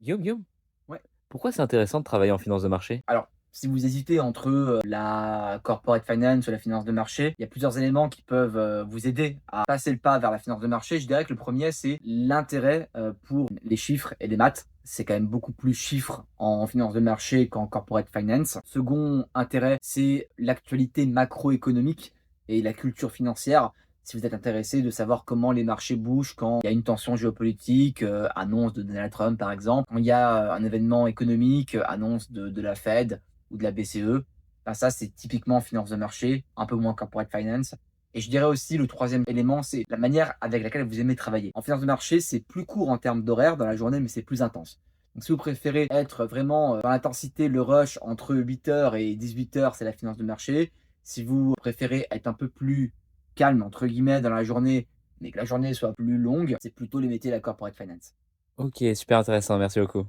Guillaume, Ouais. pourquoi c'est intéressant de travailler en finance de marché? Alors, si vous hésitez entre, la corporate finance ou la finance de marché, il y a plusieurs éléments qui peuvent, vous aider à passer le pas vers la finance de marché. Je dirais que le premier c'est l'intérêt, pour les chiffres et les maths. C'est quand même beaucoup plus chiffres en finance de marché qu'en corporate finance. Second intérêt, c'est l'actualité macroéconomique et la culture financière. Si vous êtes intéressé de savoir comment les marchés bougent quand il y a une tension géopolitique, annonce de Donald Trump par exemple, quand il y a, un événement économique, annonce de la Fed ou de la BCE, ben ça c'est typiquement finance de marché, un peu moins corporate finance. Et je dirais aussi le troisième élément, c'est la manière avec laquelle vous aimez travailler. En finance de marché, c'est plus court en termes d'horaire dans la journée, mais c'est plus intense. Donc si vous préférez être vraiment, dans l'intensité, le rush entre 8 heures et 18 heures, c'est la finance de marché. Si vous préférez être un peu plus «calme» entre guillemets dans la journée, mais que la journée soit plus longue, c'est plutôt les métiers de la corporate finance. OK, super intéressant, merci beaucoup.